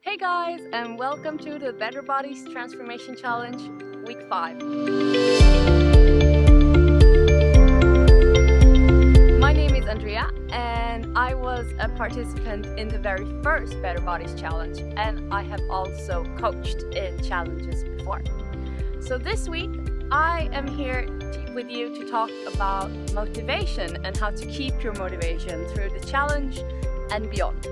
Hey guys, and welcome to the Better Bodies Transformation Challenge, week 5. My name is Andrea, and I was a participant in the very first Better Bodies Challenge, and I have also coached in challenges before. So this week, I am here with you to talk about motivation and how to keep your motivation through the challenge and beyond.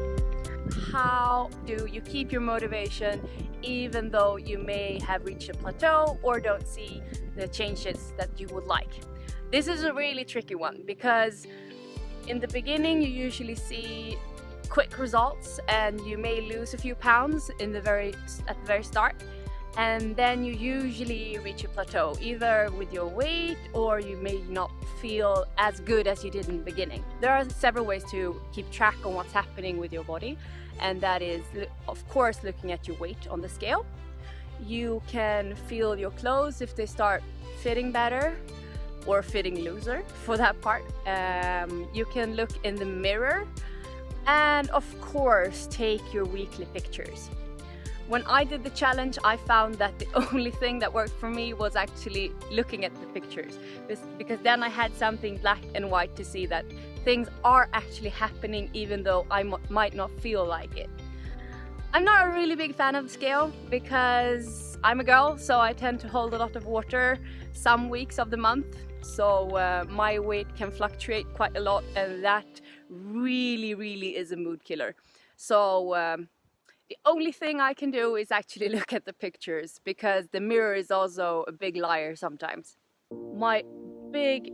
How do you keep your motivation even though you may have reached a plateau or don't see the changes that you would like? This is a really tricky one because in the beginning you usually see quick results and you may lose a few pounds at the very start, and then you usually reach a plateau either with your weight or you may not feel as good as you did in the beginning. There are several ways to keep track on what's happening with your body, and that is of course looking at your weight on the scale. You can feel your clothes if they start fitting better or fitting looser for that part. You can look in the mirror and of course take your weekly pictures. When I did the challenge, I found that the only thing that worked for me was actually looking at the pictures, because then I had something black and white to see that things are actually happening even though I might not feel like it. I'm not a really big fan of the scale because I'm a girl, so I tend to hold a lot of water some weeks of the month, so my weight can fluctuate quite a lot, and that really is a mood killer. So the only thing I can do is actually look at the pictures, because the mirror is also a big liar sometimes. My big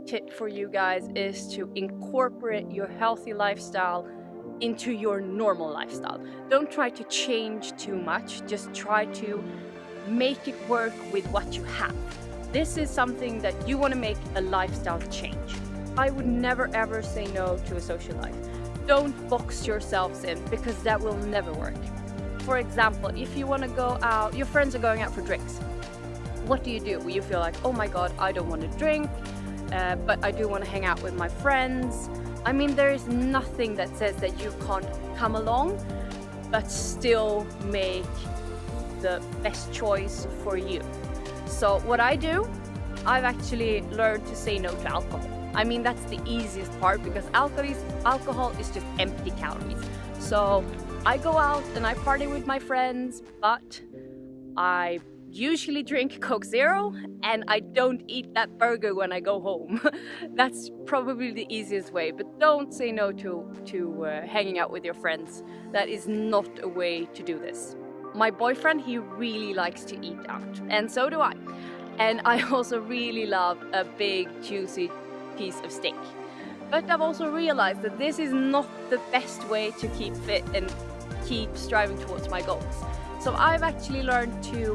tip for you guys is to incorporate your healthy lifestyle into your normal lifestyle. Don't try to change too much, just try to make it work with what you have. This is something that you want to make a lifestyle change. I would never ever say no to a social life. Don't box yourselves in, because that will never work. For example, if you want to go out, your friends are going out for drinks. What do? You feel like, oh my god, I don't want to drink, but I do want to hang out with my friends. I mean, there is nothing that says that you can't come along, but still make the best choice for you. So what I do, I've actually learned to say no to alcohol. I mean, that's the easiest part, because alcohol is just empty calories. So I go out and I party with my friends, but I usually drink Coke Zero and I don't eat that burger when I go home. That's probably the easiest way, but don't say no to hanging out with your friends. That is not a way to do this. My boyfriend, he really likes to eat out, and so do I. And I also really love a big juicy piece of steak. But I've also realized that this is not the best way to keep fit and keep striving towards my goals. So I've actually learned to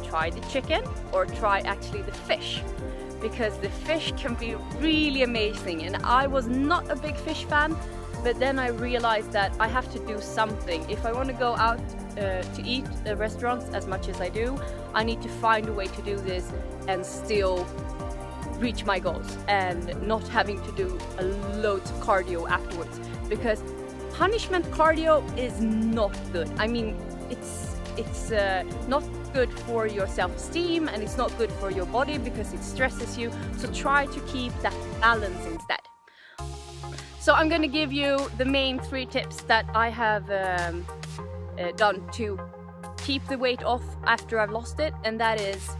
try the chicken or try actually the fish, because the fish can be really amazing. And I was not a big fish fan, but then I realized that I have to do something. If I want to go out to eat at restaurants as much as I do, I need to find a way to do this and still reach my goals and not having to do loads of cardio afterwards, because punishment cardio is not good. I mean, it's not good for your self-esteem, and it's not good for your body because it stresses you. So try to keep that balance instead. So I'm going to give you the main 3 tips that I have done to keep the weight off after I've lost it, and that is: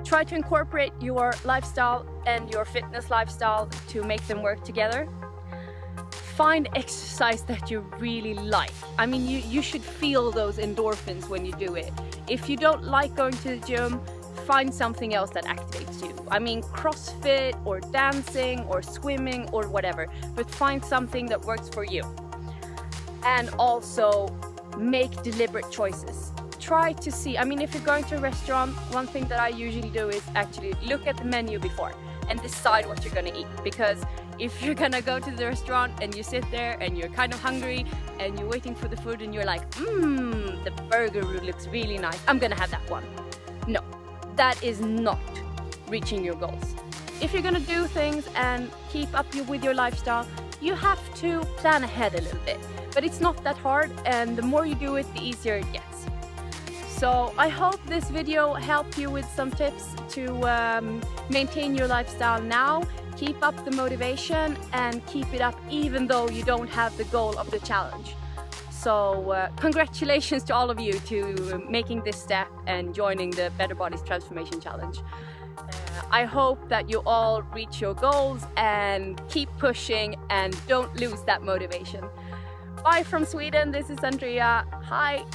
try to incorporate your lifestyle and your fitness lifestyle to make them work together. Find exercise that you really like. I mean, you should feel those endorphins when you do it. If you don't like going to the gym, find something else that activates you. I mean, CrossFit or dancing or swimming or whatever, but find something that works for you. And also make deliberate choices. Try to see, I mean, if you're going to a restaurant, one thing that I usually do is actually look at the menu before and decide what you're gonna eat. Because if you're gonna go to the restaurant and you sit there and you're kind of hungry and you're waiting for the food and you're like, the burger looks really nice, I'm gonna have that one. No, that is not reaching your goals. If you're gonna do things and keep up with your lifestyle, you have to plan ahead a little bit, but it's not that hard, and the more you do it, the easier it gets. So I hope this video helped you with some tips to maintain your lifestyle now, keep up the motivation and keep it up even though you don't have the goal of the challenge. So congratulations to all of you to making this step and joining the Better Bodies Transformation Challenge. I hope that you all reach your goals and keep pushing and don't lose that motivation. Bye from Sweden, this is Andrea. Hi!